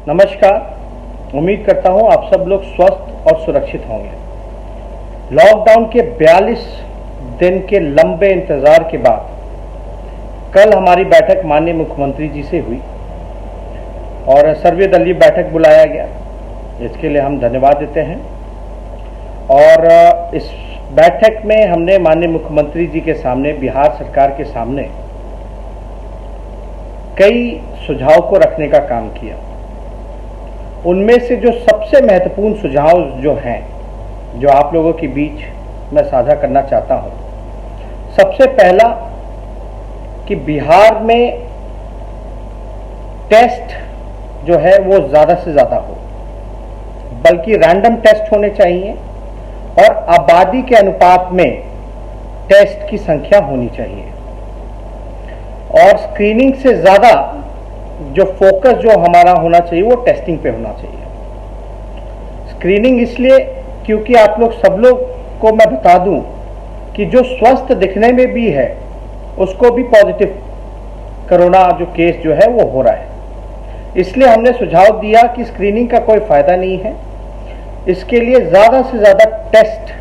नमस्कार। उम्मीद करता हूं आप सब लोग स्वस्थ और सुरक्षित होंगे। लॉकडाउन के 42 दिन के लंबे इंतजार के बाद कल हमारी बैठक माननीय मुख्यमंत्री जी से हुई और सर्वदलीय बैठक बुलाया गया। इसके लिए हम धन्यवाद देते हैं। और इस बैठक में हमने माननीय मुख्यमंत्री जी के सामने, बिहार सरकार के सामने कई सुझाव को रखने का काम किया। उनमें से जो सबसे महत्वपूर्ण सुझाव जो हैं, जो आप लोगों के बीच मैं साझा करना चाहता हूं, सबसे पहला कि बिहार में टेस्ट जो है वो ज़्यादा से ज़्यादा हो, बल्कि रैंडम टेस्ट होने चाहिए और आबादी के अनुपात में टेस्ट की संख्या होनी चाहिए। और स्क्रीनिंग से ज़्यादा जो फोकस जो हमारा होना चाहिए वो टेस्टिंग पे होना चाहिए। स्क्रीनिंग इसलिए क्योंकि आप लोग सब लोग को मैं बता दूं कि जो स्वस्थ दिखने में भी है उसको भी पॉजिटिव कोरोना जो केस जो है वो हो रहा है। इसलिए हमने सुझाव दिया कि स्क्रीनिंग का कोई फायदा नहीं है, इसके लिए ज़्यादा से ज़्यादा टेस्ट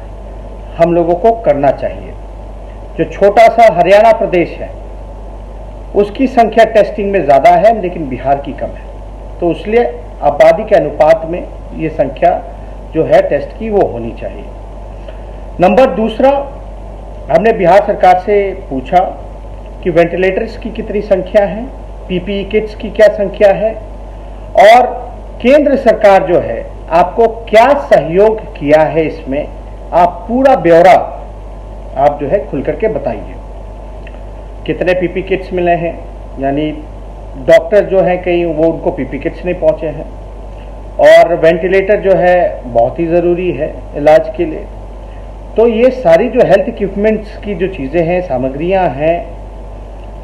हम लोगों को करना चाहिए। जो छोटा सा हरियाणा प्रदेश है उसकी संख्या टेस्टिंग में ज़्यादा है, लेकिन बिहार की कम है, तो इसलिए आबादी के अनुपात में ये संख्या जो है टेस्ट की वो होनी चाहिए। नंबर दूसरा, हमने बिहार सरकार से पूछा कि वेंटिलेटर्स की कितनी संख्या है, पीपीई किट्स की क्या संख्या है, और केंद्र सरकार जो है आपको क्या सहयोग किया है, इसमें आप पूरा ब्यौरा आप जो है खुल करके बताइए। कितने पीपी किट्स मिले हैं, यानी डॉक्टर जो है कई वो उनको पीपी किट्स नहीं पहुंचे हैं, और वेंटिलेटर जो है बहुत ही ज़रूरी है इलाज के लिए। तो ये सारी जो हेल्थ इक्विपमेंट्स की जो चीज़ें हैं, सामग्रियां हैं,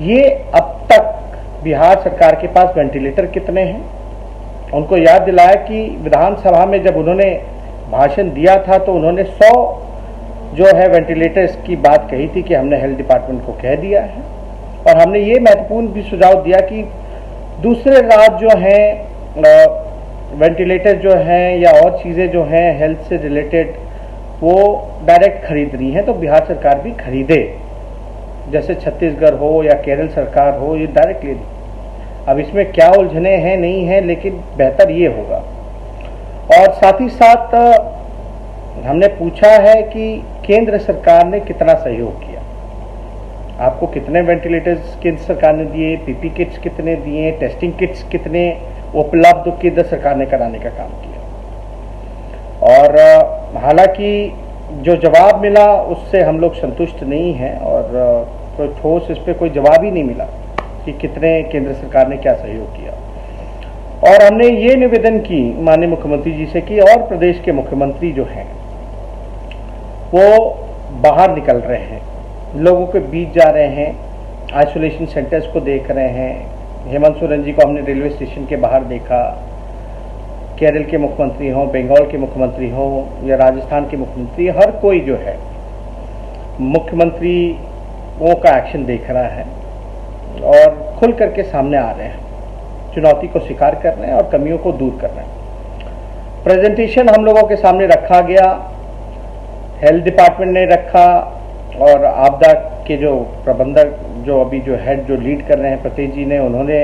ये अब तक बिहार सरकार के पास वेंटिलेटर कितने हैं, उनको याद दिलाया कि विधानसभा में जब उन्होंने भाषण दिया था तो उन्होंने 100 जो है वेंटिलेटर्स की बात कही थी कि हमने हेल्थ डिपार्टमेंट को कह दिया है। और हमने ये महत्वपूर्ण भी सुझाव दिया कि दूसरे राज्य जो हैं वेंटिलेटर जो हैं या और चीज़ें जो हैं हेल्थ से रिलेटेड वो डायरेक्ट खरीद रही हैं, तो बिहार सरकार भी खरीदे, जैसे छत्तीसगढ़ हो या केरल सरकार हो, ये डायरेक्ट ले रही। अब इसमें क्या उलझने हैं नहीं हैं, लेकिन बेहतर ये होगा। और साथ ही साथ हमने पूछा है कि केंद्र सरकार ने कितना सहयोग किया, आपको कितने वेंटिलेटर्स केंद्र सरकार ने दिए, पीपी किट्स कितने दिए, टेस्टिंग किट्स कितने उपलब्ध केंद्र सरकार ने कराने का काम किया। और हालांकि जो जवाब मिला उससे हम लोग संतुष्ट नहीं हैं, और कोई ठोस इस पर कोई जवाब ही नहीं मिला कि कितने केंद्र सरकार ने क्या सहयोग किया। और हमने ये निवेदन की माननीय मुख्यमंत्री जी से कि और प्रदेश के मुख्यमंत्री जो हैं वो बाहर निकल रहे हैं, लोगों के बीच जा रहे हैं, आइसोलेशन सेंटर्स को देख रहे हैं। हेमंत सोरेन जी को हमने रेलवे स्टेशन के बाहर देखा। केरल के मुख्यमंत्री हों, बंगाल के मुख्यमंत्री हों या राजस्थान के मुख्यमंत्री, हर कोई जो है मुख्यमंत्रियों का एक्शन देख रहा है और खुल करके सामने आ रहे हैं, चुनौती को स्वीकार कर रहे हैं और कमियों को दूर कर रहे हैं। प्रेजेंटेशन हम लोगों के सामने रखा गया, हेल्थ डिपार्टमेंट ने रखा, और आपदा के जो प्रबंधक जो अभी जो हेड जो लीड कर रहे हैं प्रतीक जी ने, उन्होंने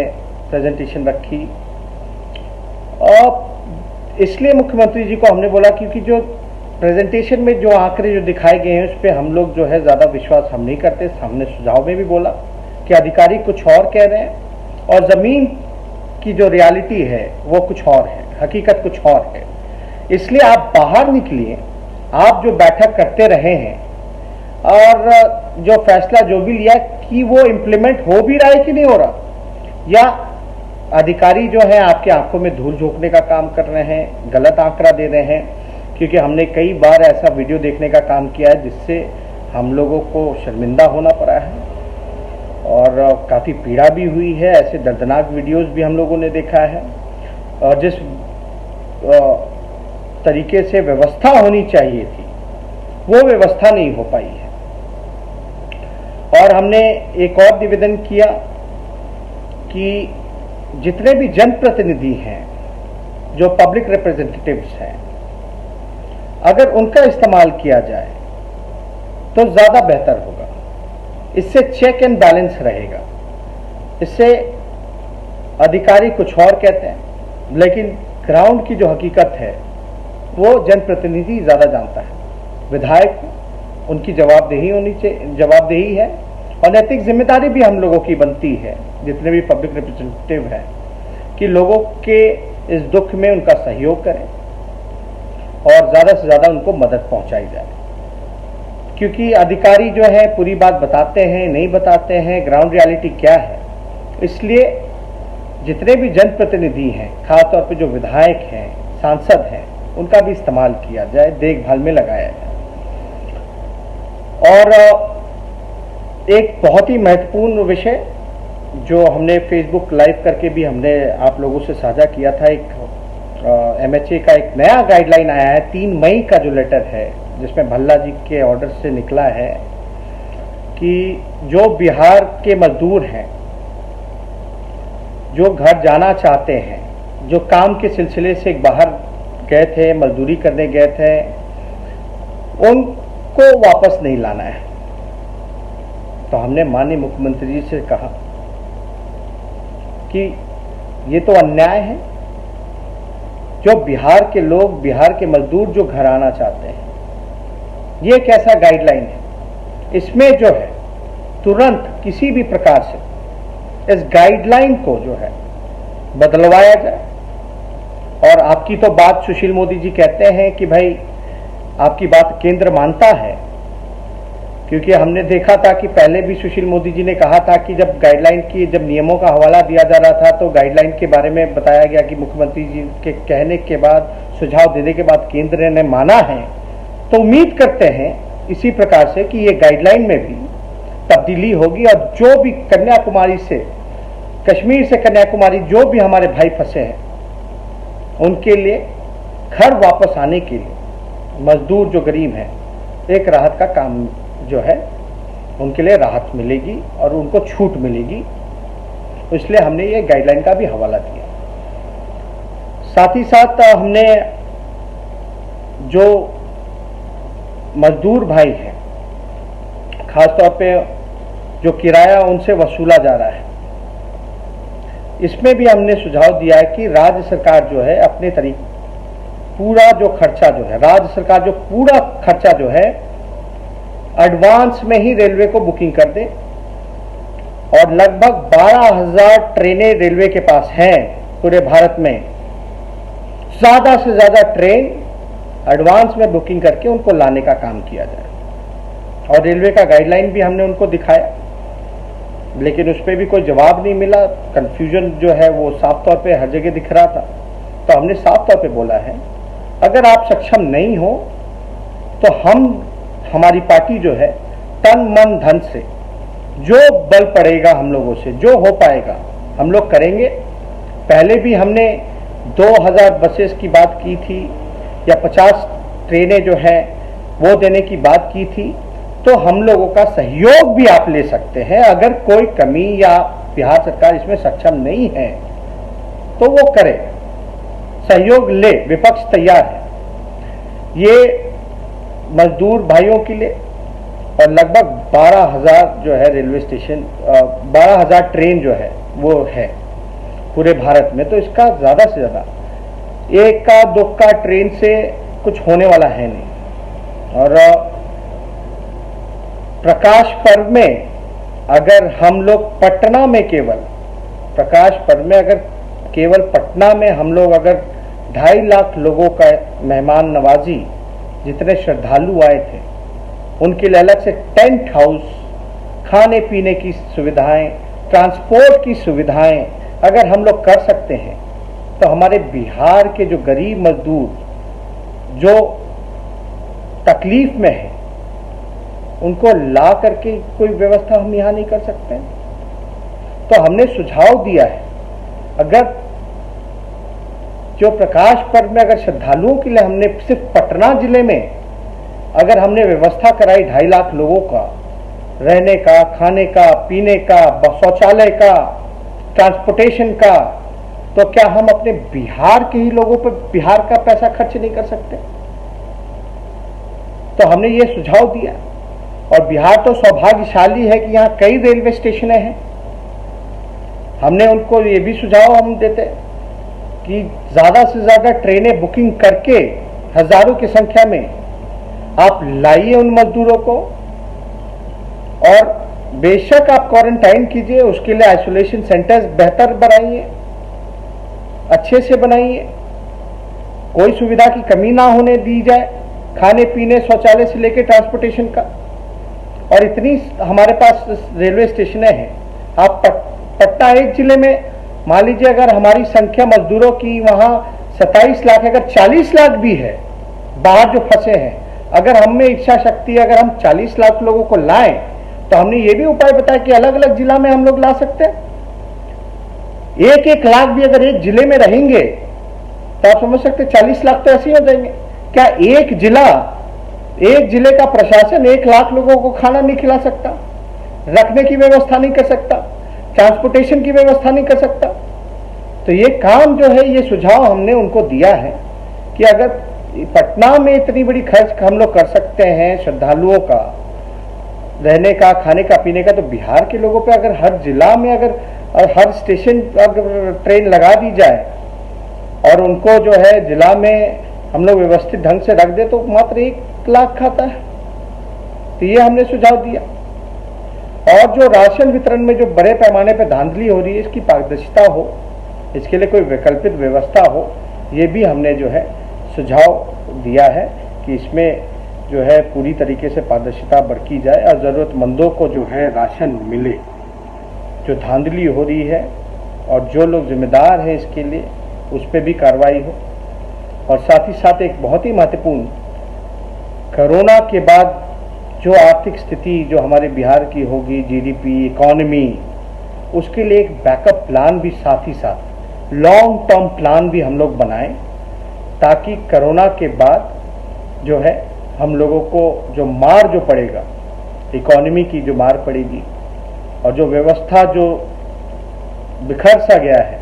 प्रेजेंटेशन रखी। और इसलिए मुख्यमंत्री जी को हमने बोला क्योंकि जो प्रेजेंटेशन में जो आंकड़े जो दिखाए गए हैं उस पर हम लोग जो है ज़्यादा विश्वास हम नहीं करते। हमने सुझाव में भी बोला कि अधिकारी कुछ और कह रहे हैं और ज़मीन की जो रियलिटी है वो कुछ और है, हकीकत कुछ और है। इसलिए आप बाहर निकलिए, आप जो बैठक करते रहे हैं और जो फैसला जो भी लिया कि वो इम्प्लीमेंट हो भी रहा है कि नहीं हो रहा, या अधिकारी जो है आपके आंखों में धूल झोंकने का काम कर रहे हैं, गलत आंकड़ा दे रहे हैं। क्योंकि हमने कई बार ऐसा वीडियो देखने का काम किया है जिससे हम लोगों को शर्मिंदा होना पड़ा है और काफ़ी पीड़ा भी हुई है। ऐसे दर्दनाक वीडियोस भी हम लोगों ने देखा है, और जिस तरीके से व्यवस्था होनी चाहिए थी वो व्यवस्था नहीं हो पाई है। और हमने एक और निवेदन किया कि जितने भी जनप्रतिनिधि हैं जो पब्लिक रिप्रेजेंटेटिव्स हैं, अगर उनका इस्तेमाल किया जाए तो ज़्यादा बेहतर होगा। इससे चेक एंड बैलेंस रहेगा। इससे अधिकारी कुछ और कहते हैं, लेकिन ग्राउंड की जो हकीकत है वो जनप्रतिनिधि ज़्यादा जानता है। विधायक उनकी जवाबदेही है और नैतिक जिम्मेदारी भी हम लोगों की बनती है, जितने भी पब्लिक रिप्रेजेंटेटिव हैं, कि लोगों के इस दुख में उनका सहयोग करें और ज़्यादा से ज़्यादा उनको मदद पहुंचाई जाए। क्योंकि अधिकारी जो है पूरी बात बताते हैं, नहीं बताते हैं, ग्राउंड रियलिटी क्या है। इसलिए जितने भी जनप्रतिनिधि हैं, खासतौर पे जो विधायक हैं, सांसद हैं, उनका भी इस्तेमाल किया जाए, देखभाल में लगाया जाए। और एक बहुत ही महत्वपूर्ण विषय जो हमने फेसबुक लाइव करके भी हमने आप लोगों से साझा किया था, एक MHA का एक नया गाइडलाइन आया है 3 मई का जो लेटर है, जिसमें भल्ला जी के ऑर्डर से निकला है कि जो बिहार के मजदूर हैं, जो घर जाना चाहते हैं, जो काम के सिलसिले से बाहर गए थे, मजदूरी करने गए थे, उनको वापस नहीं लाना है। तो हमने माननीय मुख्यमंत्री जी से कहा कि ये तो अन्याय है। जो बिहार के लोग, बिहार के मजदूर जो घर आना चाहते हैं, ये एक ऐसा गाइडलाइन है, इसमें जो है तुरंत किसी भी प्रकार से इस गाइडलाइन को जो है बदलवाया जाए। और आपकी तो बात सुशील मोदी जी कहते हैं कि भाई आपकी बात केंद्र मानता है, क्योंकि हमने देखा था कि पहले भी सुशील मोदी जी ने कहा था कि जब गाइडलाइन की, जब नियमों का हवाला दिया जा रहा था तो गाइडलाइन के बारे में बताया गया कि मुख्यमंत्री जी के कहने के बाद, सुझाव देने के बाद केंद्र ने माना है। तो उम्मीद करते हैं इसी प्रकार से कि ये गाइडलाइन में भी तब्दीली होगी और जो भी कन्याकुमारी से, कश्मीर से कन्याकुमारी जो भी हमारे भाई फंसे हैं, उनके लिए घर वापस आने के लिए, मजदूर जो गरीब हैं, एक राहत का काम जो है, उनके लिए राहत मिलेगी और उनको छूट मिलेगी। इसलिए हमने ये गाइडलाइन का भी हवाला दिया। साथ ही साथ हमने जो मजदूर भाई हैं, खासतौर पे जो किराया उनसे वसूला जा रहा है, इसमें भी हमने सुझाव दिया है कि राज्य सरकार जो है अपने तरीके पूरा जो खर्चा जो है, राज्य सरकार जो पूरा खर्चा जो है एडवांस में ही रेलवे को बुकिंग कर दे। और लगभग 12,000 ट्रेनें रेलवे के पास हैं पूरे भारत में। ज्यादा से ज्यादा ट्रेन एडवांस में बुकिंग करके उनको लाने का काम किया जाए। और रेलवे का गाइडलाइन भी हमने उनको दिखाया, लेकिन उस पर भी कोई जवाब नहीं मिला। कंफ्यूजन जो है वो साफ तौर पे हर जगह दिख रहा था। तो हमने साफ तौर पे बोला है, अगर आप सक्षम नहीं हो तो हमारी पार्टी जो है तन मन धन से जो बल पड़ेगा हम लोगों से, जो हो पाएगा हम लोग करेंगे। पहले भी हमने 2000 बसेस की बात की थी या 50 ट्रेनें जो हैं वो देने की बात की थी। तो हम लोगों का सहयोग भी आप ले सकते हैं। अगर कोई कमी या बिहार सरकार इसमें सक्षम नहीं है तो वो करे, सहयोग ले, विपक्ष तैयार है। ये मजदूर भाइयों के लिए और लगभग 12,000 जो है रेलवे स्टेशन, 12,000 ट्रेन जो है वो है पूरे भारत में। तो इसका ज्यादा से ज्यादा एक का दो का ट्रेन से कुछ होने वाला है नहीं। और प्रकाश पर्व में अगर हम लोग पटना में केवल, प्रकाश पर्व में अगर केवल पटना में हम लोग अगर 2.5 लाख लोगों का मेहमान नवाजी, जितने श्रद्धालु आए थे उनके लिए अलग से टेंट हाउस, खाने पीने की सुविधाएं, ट्रांसपोर्ट की सुविधाएं अगर हम लोग कर सकते हैं तो हमारे बिहार के जो गरीब मजदूर जो तकलीफ में है उनको ला करके कोई व्यवस्था हम यहां नहीं कर सकते। तो हमने सुझाव दिया है, अगर जो प्रकाश पर्व में अगर श्रद्धालुओं के लिए हमने सिर्फ पटना जिले में अगर हमने व्यवस्था कराई 2.5 लाख लोगों का, रहने का, खाने का, पीने का, शौचालय का, ट्रांसपोर्टेशन का, तो क्या हम अपने बिहार के ही लोगों पर बिहार का पैसा खर्च नहीं कर सकते? तो हमने ये सुझाव दिया। और बिहार तो सौभाग्यशाली है कि यहाँ कई रेलवे स्टेशन हैं। हमने उनको ये भी सुझाव हम देते कि ज़्यादा से ज़्यादा ट्रेनें बुकिंग करके हजारों की संख्या में आप लाइए उन मजदूरों को, और बेशक आप क्वारंटाइन कीजिए, उसके लिए आइसोलेशन सेंटर्स बेहतर बनाइए, अच्छे से बनाइए, कोई सुविधा की कमी ना होने दी जाए, खाने पीने शौचालय से लेकर ट्रांसपोर्टेशन का। और इतनी हमारे पास रेलवे स्टेशन हैं। आप पटना एक जिले में मान लीजिए, अगर हमारी संख्या मजदूरों की वहां 27 लाख, अगर 40 लाख भी है बाहर जो फंसे हैं, अगर हम में इच्छा शक्ति, अगर हम 40 लाख लोगों को लाएं, तो हमने ये भी उपाय बताया कि अलग अलग जिला में हम लोग ला सकते हैं। 1-1 लाख भी अगर एक जिले में रहेंगे तो आप समझ सकते 40 लाख तो ऐसे ही हो जाएंगे। क्या एक जिले का प्रशासन 1 लाख लोगों को खाना नहीं खिला सकता, रखने की व्यवस्था नहीं कर सकता, ट्रांसपोर्टेशन की व्यवस्था नहीं कर सकता? तो ये काम जो है, ये सुझाव हमने उनको दिया है कि अगर पटना में इतनी बड़ी खर्च हम लोग कर सकते हैं श्रद्धालुओं का रहने का, खाने का, पीने का, तो बिहार के लोगों पे अगर हर जिला में अगर हर स्टेशन अगर ट्रेन लगा दी जाए और उनको जो है जिला में हम लोग व्यवस्थित ढंग से रख दे, तो मात्र 1 लाख खाता है। तो ये हमने सुझाव दिया। और जो राशन वितरण में जो बड़े पैमाने पर धांधली हो रही है, इसकी पारदर्शिता हो, इसके लिए कोई वैकल्पिक व्यवस्था हो, ये भी हमने जो है सुझाव दिया है कि इसमें जो है पूरी तरीके से पारदर्शिता बरती जाए और ज़रूरतमंदों को जो है राशन मिले। जो धांधली हो रही है और जो लोग जिम्मेदार हैं इसके लिए, उस पर भी कार्रवाई हो। और साथ ही साथ एक बहुत ही महत्वपूर्ण, कोरोना के बाद जो आर्थिक स्थिति जो हमारे बिहार की होगी, जीडीपी, इकोनॉमी, उसके लिए एक बैकअप प्लान भी, साथ ही साथ लॉन्ग टर्म प्लान भी हम लोग बनाएं, ताकि कोरोना के बाद जो है हम लोगों को जो मार जो पड़ेगा, इकोनॉमी की जो मार पड़ेगी और जो व्यवस्था जो बिखर सा गया है,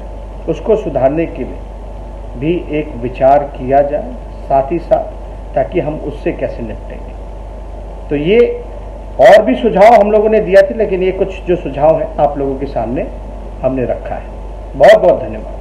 उसको सुधारने के लिए भी एक विचार किया जाए साथ ही साथ, ताकि हम उससे कैसे निपटेंगे। तो ये और भी सुझाव हम लोगों ने दिया थे, लेकिन ये कुछ जो सुझाव हैं आप लोगों के सामने हमने रखा है। बहुत बहुत धन्यवाद।